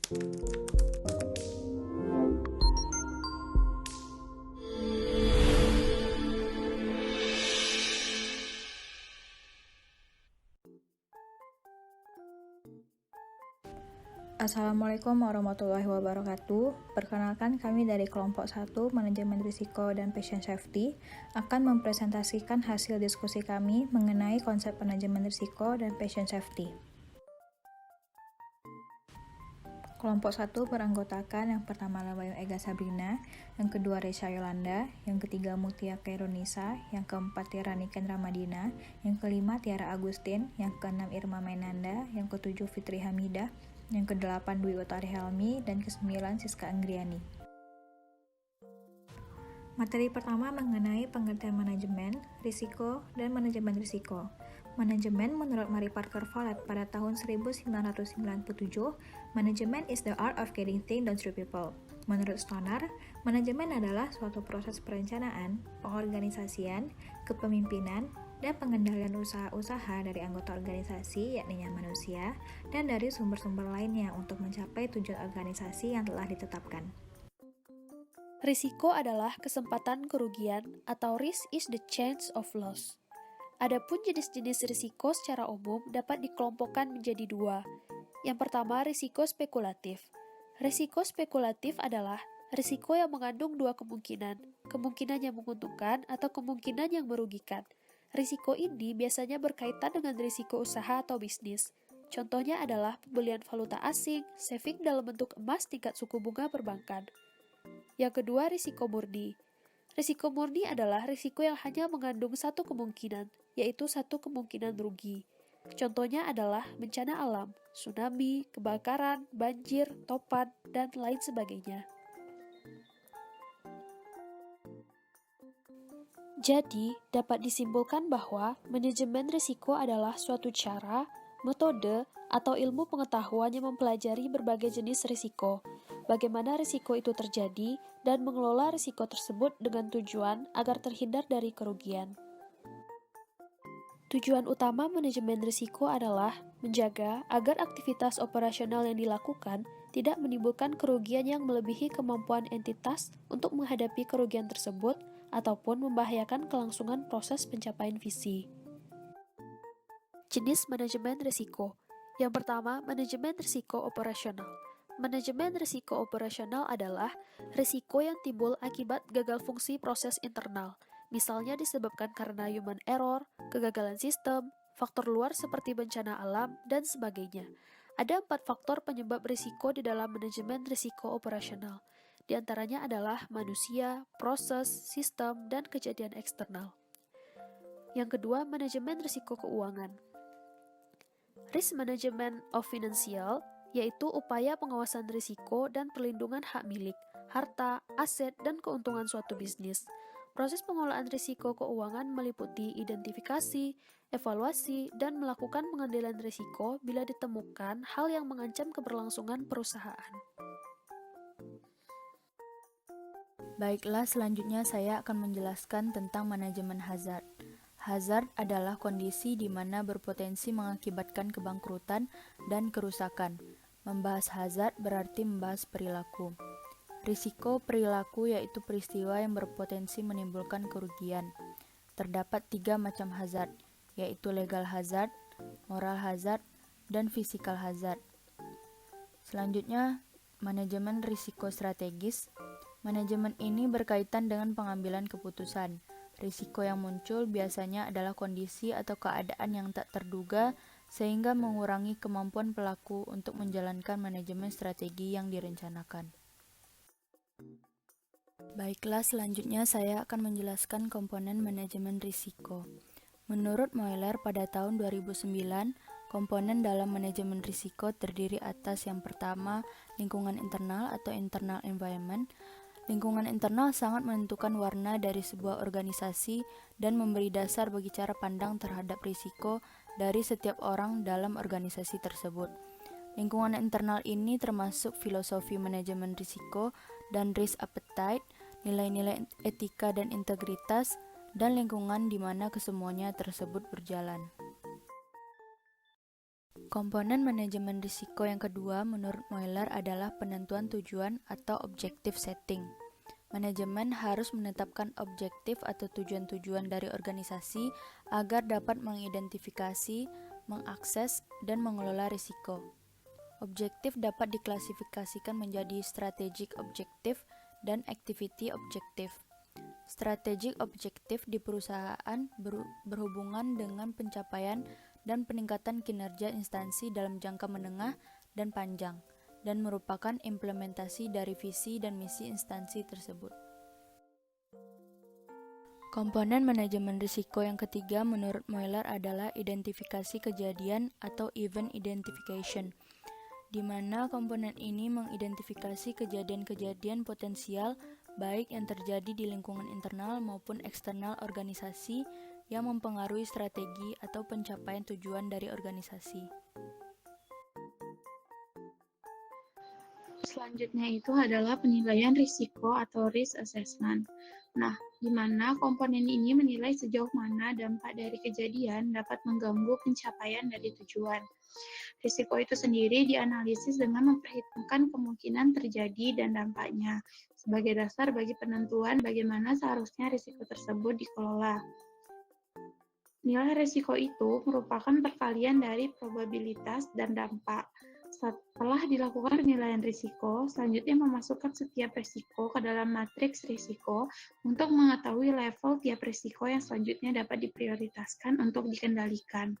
Assalamualaikum warahmatullahi wabarakatuh. Perkenalkan, kami dari kelompok 1 Manajemen Risiko dan Patient Safety akan mempresentasikan hasil diskusi kami mengenai konsep manajemen risiko dan patient safety. Kelompok 1 beranggotakan yang pertama Labayo Ega Sabrina, yang kedua Resha Yolanda, yang ketiga Mutia Kaironisa, yang keempat Tiara Niken Ramadina, yang kelima Tiara Agustin, yang keenam Irma Mainanda, yang ketujuh Fitri Hamidah, yang kedelapan Dwi Utari Helmi, dan kesembilan Siska Anggriani. Materi pertama mengenai pengertian manajemen, risiko, dan manajemen risiko. Manajemen menurut Mary Parker Follett pada tahun 1997, manajemen is the art of getting things done through people. Menurut Stoner, manajemen adalah suatu proses perencanaan, pengorganisasian, kepemimpinan, dan pengendalian usaha-usaha dari anggota organisasi, yakni manusia, dan dari sumber-sumber lainnya untuk mencapai tujuan organisasi yang telah ditetapkan. Risiko adalah kesempatan kerugian atau risk is the chance of loss. Adapun jenis-jenis risiko secara umum dapat dikelompokkan menjadi dua. Yang pertama, risiko spekulatif. Risiko spekulatif adalah risiko yang mengandung dua kemungkinan yang menguntungkan atau kemungkinan yang merugikan. Risiko ini biasanya berkaitan dengan risiko usaha atau bisnis. Contohnya adalah pembelian valuta asing, saving dalam bentuk emas tingkat suku bunga perbankan. Yang kedua, risiko murni. Risiko murni adalah risiko yang hanya mengandung satu kemungkinan, yaitu satu kemungkinan rugi. Contohnya adalah bencana alam, tsunami, kebakaran, banjir, topan, dan lain sebagainya. Jadi, dapat disimpulkan bahwa manajemen risiko adalah suatu cara, metode, atau ilmu pengetahuan yang mempelajari berbagai jenis risiko, bagaimana risiko itu terjadi, dan mengelola risiko tersebut dengan tujuan agar terhindar dari kerugian. Tujuan utama manajemen risiko adalah menjaga agar aktivitas operasional yang dilakukan tidak menimbulkan kerugian yang melebihi kemampuan entitas untuk menghadapi kerugian tersebut ataupun membahayakan kelangsungan proses pencapaian visi. Jenis manajemen risiko. Yang pertama, manajemen risiko operasional. Manajemen risiko operasional adalah risiko yang timbul akibat gagal fungsi proses internal, misalnya disebabkan karena human error, kegagalan sistem, faktor luar seperti bencana alam, dan sebagainya. Ada 4 faktor penyebab risiko di dalam manajemen risiko operasional. Di antaranya adalah manusia, proses, sistem, dan kejadian eksternal. Yang kedua, manajemen risiko keuangan. Risk management of financial, yaitu upaya pengawasan risiko dan perlindungan hak milik, harta, aset, dan keuntungan suatu bisnis. Proses pengelolaan risiko keuangan meliputi identifikasi, evaluasi, dan melakukan pengendalian risiko bila ditemukan hal yang mengancam keberlangsungan perusahaan. Baiklah, selanjutnya saya akan menjelaskan tentang manajemen hazard. Hazard adalah kondisi di mana berpotensi mengakibatkan kebangkrutan dan kerusakan. Membahas hazard berarti membahas perilaku. Risiko perilaku yaitu peristiwa yang berpotensi menimbulkan kerugian. Terdapat 3 macam hazard, yaitu legal hazard, moral hazard, dan physical hazard. Selanjutnya, manajemen risiko strategis. Manajemen ini berkaitan dengan pengambilan keputusan. Risiko yang muncul biasanya adalah kondisi atau keadaan yang tak terduga sehingga mengurangi kemampuan pelaku untuk menjalankan manajemen strategi yang direncanakan. Baiklah, selanjutnya saya akan menjelaskan komponen manajemen risiko. Menurut Moeller pada tahun 2009, komponen dalam manajemen risiko terdiri atas yang pertama, lingkungan internal atau internal environment. Lingkungan internal sangat menentukan warna dari sebuah organisasi dan memberi dasar bagi cara pandang terhadap risiko dari setiap orang dalam organisasi tersebut. Lingkungan internal ini termasuk filosofi manajemen risiko dan risk appetite, nilai-nilai etika dan integritas, dan lingkungan di mana kesemuanya tersebut berjalan. Komponen manajemen risiko yang kedua menurut Moeller adalah penentuan tujuan atau objective setting. Manajemen harus menetapkan objektif atau tujuan-tujuan dari organisasi agar dapat mengidentifikasi, mengakses, dan mengelola risiko. Objektif dapat diklasifikasikan menjadi strategic objektif dan activity objektif. Strategic objektif di perusahaan berhubungan dengan pencapaian dan peningkatan kinerja instansi dalam jangka menengah dan panjang, dan merupakan implementasi dari visi dan misi instansi tersebut. Komponen manajemen risiko yang ketiga menurut Moeller adalah identifikasi kejadian atau event identification, di mana komponen ini mengidentifikasi kejadian-kejadian potensial baik yang terjadi di lingkungan internal maupun eksternal organisasi yang mempengaruhi strategi atau pencapaian tujuan dari organisasi. Selanjutnya itu adalah penilaian risiko atau risk assessment. Nah, di mana komponen ini menilai sejauh mana dampak dari kejadian dapat mengganggu pencapaian dari tujuan. Risiko itu sendiri dianalisis dengan memperhitungkan kemungkinan terjadi dan dampaknya sebagai dasar bagi penentuan bagaimana seharusnya risiko tersebut dikelola. Nilai risiko itu merupakan perkalian dari probabilitas dan dampak. Setelah dilakukan penilaian risiko, selanjutnya memasukkan setiap risiko ke dalam matriks risiko untuk mengetahui level tiap risiko yang selanjutnya dapat diprioritaskan untuk dikendalikan.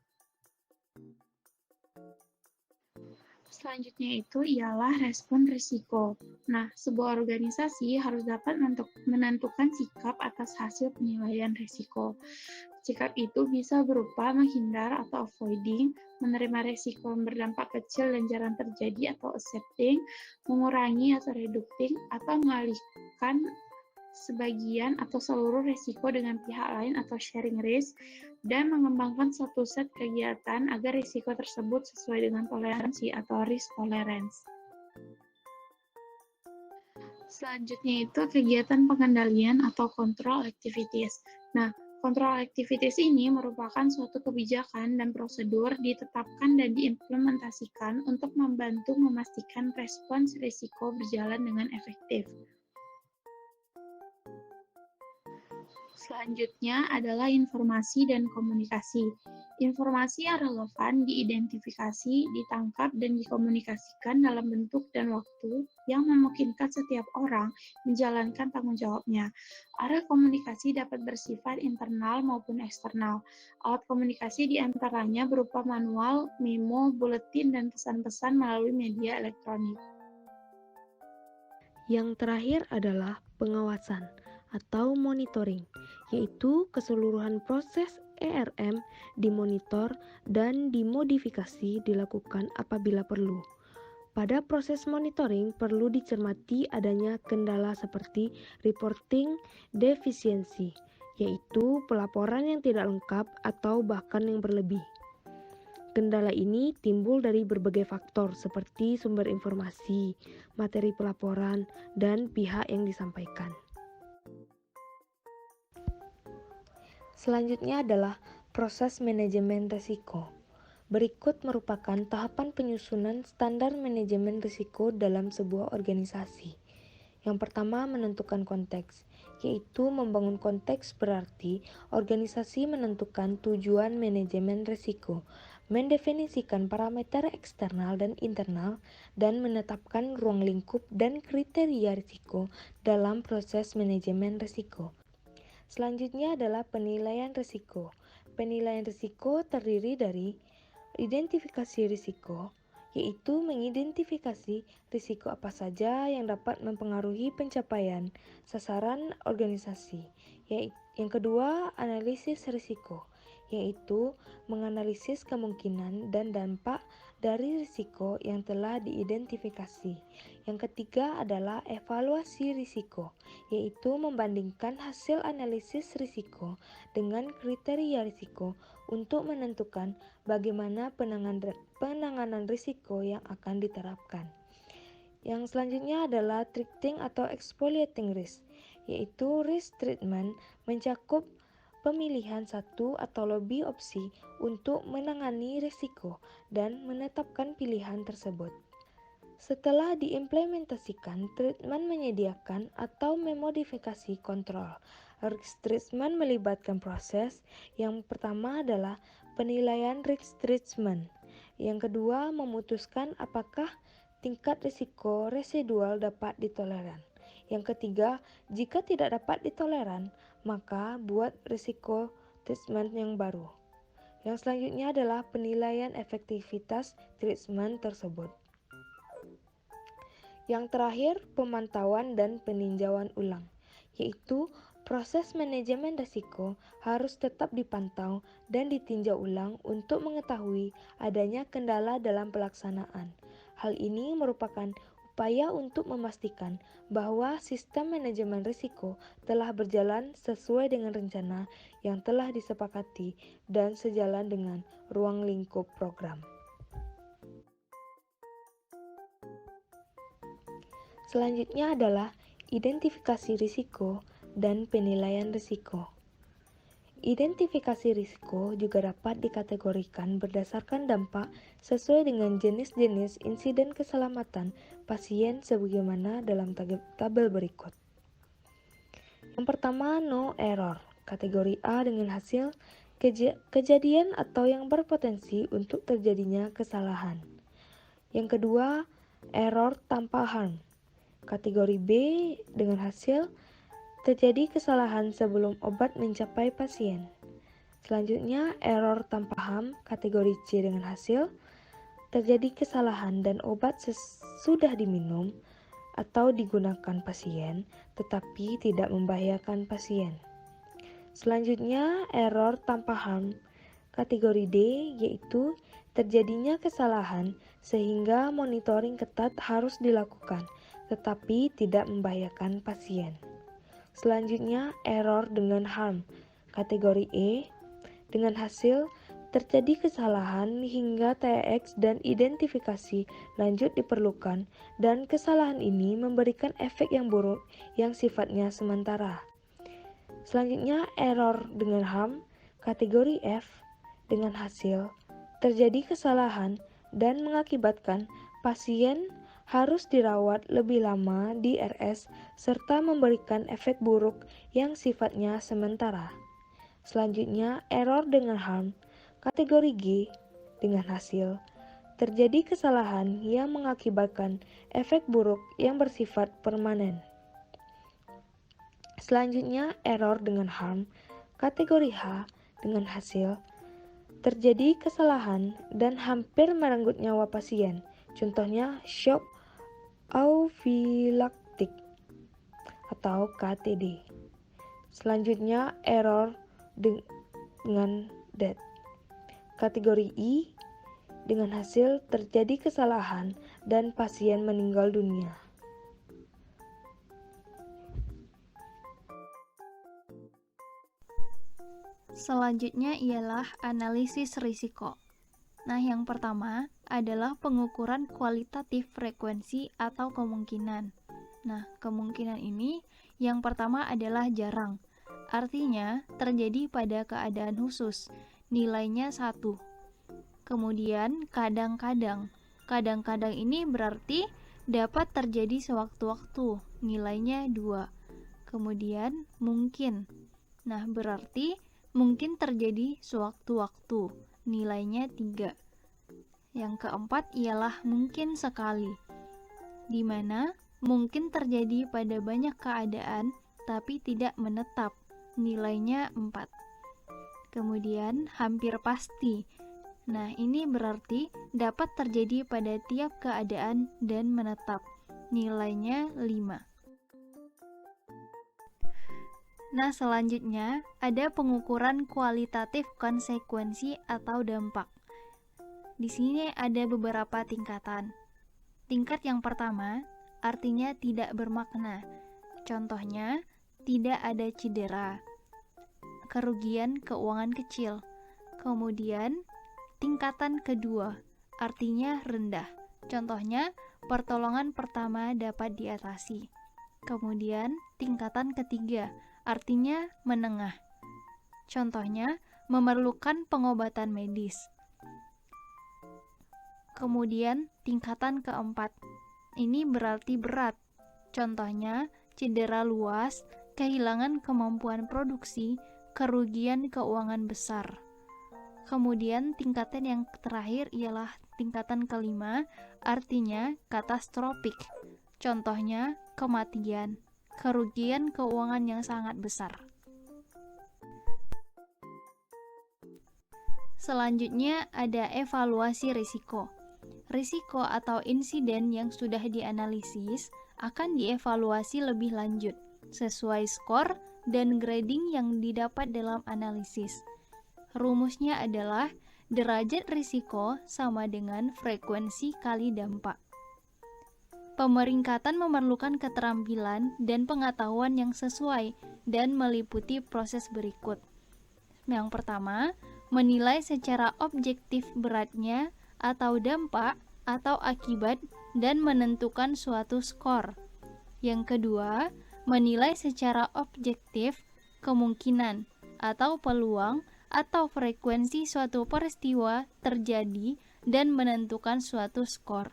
Selanjutnya itu ialah respon risiko. Nah, sebuah organisasi harus dapat menentukan sikap atas hasil penilaian risiko. Sikap itu bisa berupa menghindar atau avoiding, menerima risiko yang berdampak kecil dan jarang terjadi atau accepting, mengurangi atau reducing, atau mengalihkan sebagian atau seluruh risiko dengan pihak lain atau sharing risk, dan mengembangkan satu set kegiatan agar risiko tersebut sesuai dengan toleransi atau risk tolerance. Selanjutnya itu kegiatan pengendalian atau control activities. Nah, control activities ini merupakan suatu kebijakan dan prosedur ditetapkan dan diimplementasikan untuk membantu memastikan respons risiko berjalan dengan efektif. Selanjutnya adalah informasi dan komunikasi. Informasi yang relevan diidentifikasi, ditangkap, dan dikomunikasikan dalam bentuk dan waktu yang memungkinkan setiap orang menjalankan tanggung jawabnya. Arah komunikasi dapat bersifat internal maupun eksternal. Alat komunikasi diantaranya berupa manual, memo, buletin, dan pesan-pesan melalui media elektronik. Yang terakhir adalah pengawasan atau monitoring, yaitu keseluruhan proses ERM dimonitor dan dimodifikasi dilakukan apabila perlu. Pada proses monitoring perlu dicermati adanya kendala seperti reporting defisiensi, yaitu pelaporan yang tidak lengkap atau bahkan yang berlebih. Kendala ini timbul dari berbagai faktor seperti sumber informasi, materi pelaporan, dan pihak yang disampaikan. Selanjutnya adalah proses manajemen risiko. Berikut merupakan tahapan penyusunan standar manajemen risiko dalam sebuah organisasi. Yang pertama, menentukan konteks, yaitu membangun konteks berarti organisasi menentukan tujuan manajemen risiko, mendefinisikan parameter eksternal dan internal, dan menetapkan ruang lingkup dan kriteria risiko dalam proses manajemen risiko. Selanjutnya adalah penilaian risiko. Penilaian risiko terdiri dari identifikasi risiko, yaitu mengidentifikasi risiko apa saja yang dapat mempengaruhi pencapaian sasaran organisasi. Yang kedua, analisis risiko, yaitu menganalisis kemungkinan dan dampak dari risiko yang telah diidentifikasi. Yang ketiga adalah evaluasi risiko, yaitu membandingkan hasil analisis risiko dengan kriteria risiko untuk menentukan bagaimana penanganan risiko yang akan diterapkan. Yang selanjutnya adalah treating atau exfoliating risk, yaitu risk treatment mencakup pemilihan satu atau lebih opsi untuk menangani risiko dan menetapkan pilihan tersebut. Setelah diimplementasikan, treatment menyediakan atau memodifikasi kontrol. Risk treatment melibatkan proses. Yang pertama adalah penilaian risk treatment. Yang kedua, memutuskan apakah tingkat risiko residual dapat ditoleran. Yang ketiga, jika tidak dapat ditoleran, maka buat risiko treatment yang baru. Yang selanjutnya adalah penilaian efektivitas treatment tersebut. Yang terakhir, pemantauan dan peninjauan ulang, yaitu proses manajemen risiko harus tetap dipantau dan ditinjau ulang untuk mengetahui adanya kendala dalam pelaksanaan. Hal ini merupakan upaya untuk memastikan bahwa sistem manajemen risiko telah berjalan sesuai dengan rencana yang telah disepakati dan sejalan dengan ruang lingkup program. Selanjutnya adalah identifikasi risiko dan penilaian risiko. Identifikasi risiko juga dapat dikategorikan berdasarkan dampak sesuai dengan jenis-jenis insiden keselamatan pasien sebagaimana dalam tabel berikut. Yang pertama, no error, kategori A dengan hasil kejadian atau yang berpotensi untuk terjadinya kesalahan. Yang kedua, error tanpa harm, kategori B dengan hasil terjadi kesalahan sebelum obat mencapai pasien. Selanjutnya, error tanpa harm, kategori C dengan hasil terjadi kesalahan dan obat sudah diminum atau digunakan pasien, tetapi tidak membahayakan pasien. Selanjutnya, error tanpa harm, kategori D, yaitu terjadinya kesalahan sehingga monitoring ketat harus dilakukan, tetapi tidak membahayakan pasien. Selanjutnya, error dengan harm, kategori E, dengan hasil terjadi kesalahan hingga TX dan identifikasi lanjut diperlukan, dan kesalahan ini memberikan efek yang buruk yang sifatnya sementara. Selanjutnya, error dengan harm, kategori F, dengan hasil terjadi kesalahan dan mengakibatkan pasien harus dirawat lebih lama di RS serta memberikan efek buruk yang sifatnya sementara. Selanjutnya, error dengan harm, kategori G, dengan hasil terjadi kesalahan yang mengakibatkan efek buruk yang bersifat permanen. Selanjutnya, error dengan harm, kategori H, dengan hasil terjadi kesalahan dan hampir merenggut nyawa pasien. Contohnya, shock aufilaktik atau KTD. Selanjutnya, error dengan death, kategori I, dengan hasil terjadi kesalahan dan pasien meninggal dunia. Selanjutnya ialah analisis risiko. Nah, yang pertama adalah pengukuran kualitatif frekuensi atau kemungkinan. Nah, kemungkinan ini yang pertama adalah jarang. Artinya, terjadi pada keadaan khusus. Nilainya 1. Kemudian, kadang-kadang. Kadang-kadang ini berarti dapat terjadi sewaktu-waktu. Nilainya 2. Kemudian, mungkin. Nah, berarti mungkin terjadi sewaktu-waktu. Nilainya 3. Yang keempat ialah mungkin sekali, di mana mungkin terjadi pada banyak keadaan tapi tidak menetap. Nilainya 4. Kemudian hampir pasti. Nah, ini berarti dapat terjadi pada tiap keadaan dan menetap. Nilainya 5. Nah, selanjutnya ada pengukuran kualitatif konsekuensi atau dampak. Di sini ada beberapa tingkatan. Tingkat yang pertama artinya tidak bermakna. Contohnya, tidak ada cedera, kerugian keuangan kecil. Kemudian, tingkatan kedua artinya rendah. Contohnya, pertolongan pertama dapat diatasi. Kemudian, tingkatan ketiga artinya menengah. Contohnya, memerlukan pengobatan medis. Kemudian, tingkatan keempat. Ini berarti berat. Contohnya, cedera luas, kehilangan kemampuan produksi, kerugian keuangan besar. Kemudian, tingkatan yang terakhir ialah tingkatan kelima, artinya katastropik. Contohnya, kematian, kerugian keuangan yang sangat besar. Selanjutnya ada evaluasi risiko. Risiko atau insiden yang sudah dianalisis akan dievaluasi lebih lanjut sesuai skor dan grading yang didapat dalam analisis. Rumusnya adalah derajat risiko sama dengan frekuensi kali dampak. Pemeringkatan memerlukan keterampilan dan pengetahuan yang sesuai dan meliputi proses berikut. Yang pertama, menilai secara objektif beratnya atau dampak atau akibat dan menentukan suatu skor. Yang kedua, menilai secara objektif kemungkinan atau peluang atau frekuensi suatu peristiwa terjadi dan menentukan suatu skor.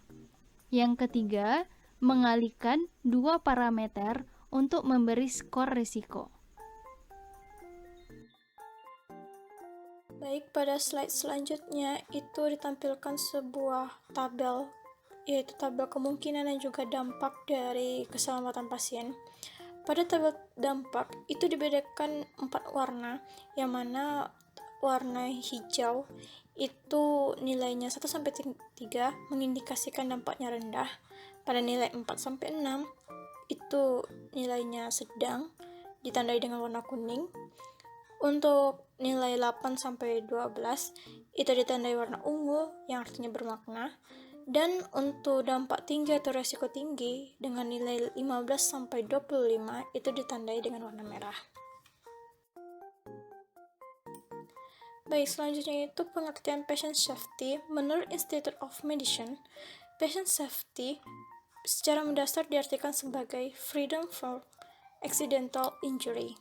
Yang ketiga, mengalihkan dua parameter untuk memberi skor risiko. Baik, pada slide selanjutnya itu ditampilkan sebuah tabel, yaitu tabel kemungkinan dan juga dampak dari keselamatan pasien. Pada tabel dampak itu dibedakan 4 warna, yang mana warna hijau itu nilainya 1-3 mengindikasikan dampaknya rendah. Pada nilai 4-6 itu nilainya sedang, ditandai dengan warna kuning. Untuk nilai 8-12 itu ditandai warna ungu yang artinya bermakna. Dan untuk dampak tinggi atau resiko tinggi dengan nilai 15-25 itu ditandai dengan warna merah. Baik, selanjutnya itu pengertian patient safety. Menurut Institute of Medicine, patient safety secara mendasar diartikan sebagai freedom from accidental injury.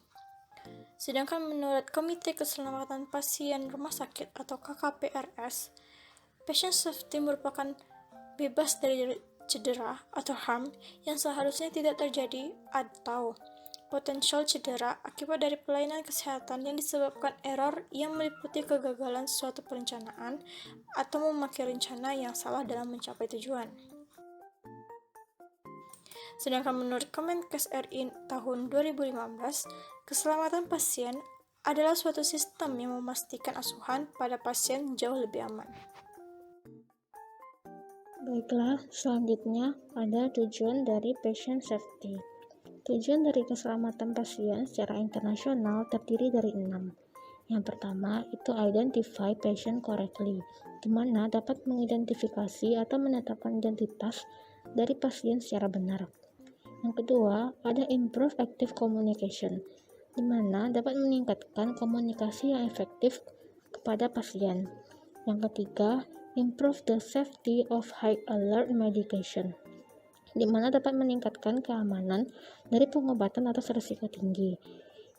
Sedangkan menurut Komite Keselamatan Pasien Rumah Sakit atau KKPRS, patient safety merupakan bebas dari cedera atau harm yang seharusnya tidak terjadi atau potensial cedera akibat dari pelayanan kesehatan yang disebabkan error yang meliputi kegagalan suatu perencanaan atau memakai rencana yang salah dalam mencapai tujuan. Sedangkan menurut Kemenkes RI tahun 2015, keselamatan pasien adalah suatu sistem yang memastikan asuhan pada pasien jauh lebih aman. Baiklah, selanjutnya ada tujuan dari patient safety. Tujuan dari keselamatan pasien secara internasional terdiri dari 6. Yang pertama, itu identify patient correctly, di mana dapat mengidentifikasi atau menetapkan identitas dari pasien secara benar. Yang kedua, ada improve active communication, di mana dapat meningkatkan komunikasi yang efektif kepada pasien. Yang ketiga, improve the safety of high alert medication, di mana dapat meningkatkan keamanan dari pengobatan atas risiko tinggi.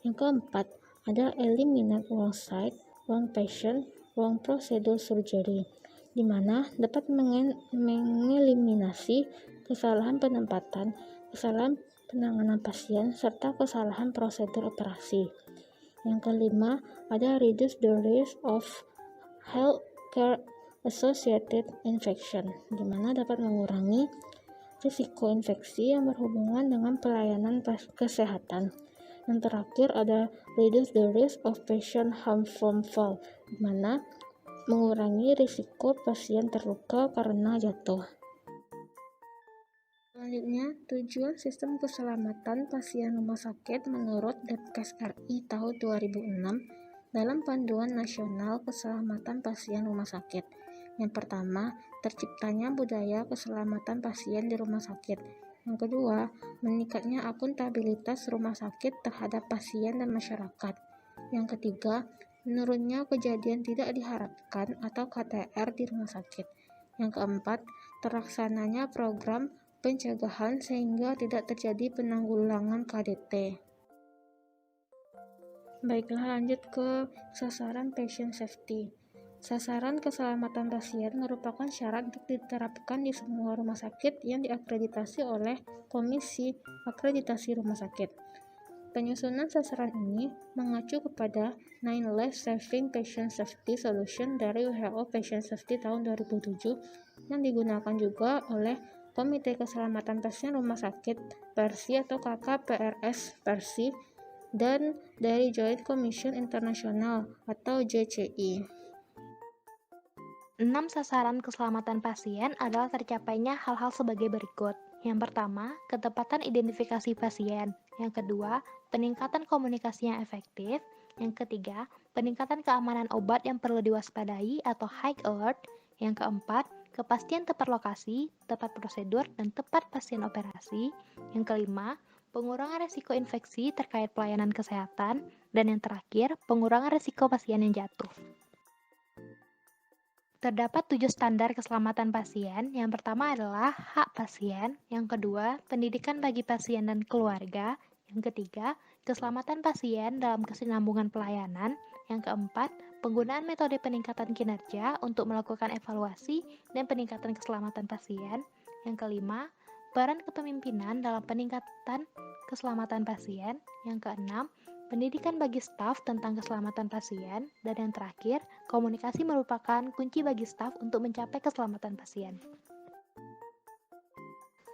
Yang keempat, ada eliminate wrong site, wrong patient, wrong procedure surgery, di mana dapat mengeliminasi kesalahan penempatan, kesalahan penanganan pasien, serta kesalahan prosedur operasi. Yang kelima, ada reduce the risk of healthcare associated infection, di mana dapat mengurangi risiko infeksi yang berhubungan dengan pelayanan kesehatan. Yang terakhir ada reduce the risk of patient harm from fall, di mana mengurangi risiko pasien terluka karena jatuh. Selanjutnya, tujuan sistem keselamatan pasien rumah sakit menurut Depkes RI tahun 2006 dalam Panduan Nasional Keselamatan Pasien Rumah Sakit. Yang pertama, terciptanya budaya keselamatan pasien di rumah sakit. Yang kedua, meningkatnya akuntabilitas rumah sakit terhadap pasien dan masyarakat. Yang ketiga, menurunnya kejadian tidak diharapkan atau KTR di rumah sakit. Yang keempat, terlaksananya program pencegahan sehingga tidak terjadi penanggulangan KDT. Baiklah, lanjut ke sasaran patient safety. Sasaran keselamatan pasien merupakan syarat untuk diterapkan di semua rumah sakit yang diakreditasi oleh Komisi Akreditasi Rumah Sakit. Penyusunan sasaran ini mengacu kepada 9 Life-Saving Patient Safety Solution dari WHO Patient Safety tahun 2007 yang digunakan juga oleh Komite Keselamatan Pasien Rumah Sakit Persi atau KKPRS Persi dan dari Joint Commission International atau JCI. 6 sasaran keselamatan pasien adalah tercapainya hal-hal sebagai berikut. Yang pertama, ketepatan identifikasi pasien. Yang kedua, peningkatan komunikasi yang efektif. Yang ketiga, peningkatan keamanan obat yang perlu diwaspadai atau high alert. Yang keempat, kepastian tepat lokasi, tepat prosedur, dan tepat pasien operasi. Yang kelima, pengurangan risiko infeksi terkait pelayanan kesehatan. Dan yang terakhir, pengurangan risiko pasien yang jatuh. Terdapat 7 standar keselamatan pasien. Yang pertama adalah hak pasien. Yang kedua, pendidikan bagi pasien dan keluarga. Yang ketiga, keselamatan pasien dalam kesinambungan pelayanan. Yang keempat, penggunaan metode peningkatan kinerja untuk melakukan evaluasi dan peningkatan keselamatan pasien. Yang kelima, peran kepemimpinan dalam peningkatan keselamatan pasien. Yang keenam, pendidikan bagi staf tentang keselamatan pasien. Dan yang terakhir, komunikasi merupakan kunci bagi staf untuk mencapai keselamatan pasien.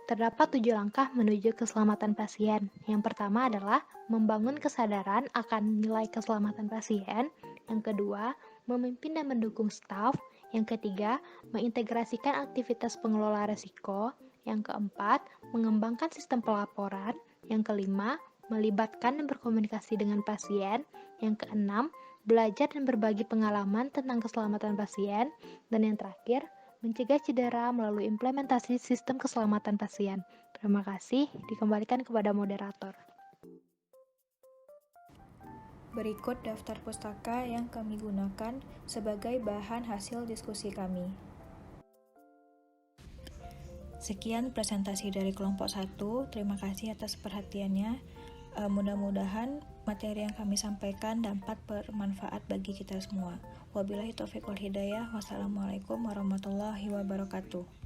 Terdapat 7 langkah menuju keselamatan pasien. Yang pertama adalah membangun kesadaran akan nilai keselamatan pasien. Yang kedua, memimpin dan mendukung staf. Yang ketiga, mengintegrasikan aktivitas pengelola risiko. Yang keempat, mengembangkan sistem pelaporan. Yang kelima, melibatkan dan berkomunikasi dengan pasien. Yang keenam, belajar dan berbagi pengalaman tentang keselamatan pasien. Dan yang terakhir, mencegah cedera melalui implementasi sistem keselamatan pasien. Terima kasih, dikembalikan kepada moderator. Berikut daftar pustaka yang kami gunakan sebagai bahan hasil diskusi kami. Sekian presentasi dari kelompok 1. Terima kasih atas perhatiannya. Mudah-mudahan materi yang kami sampaikan dapat bermanfaat bagi kita semua. Wabillahi taufiq wal hidayah. Wassalamualaikum warahmatullahi wabarakatuh.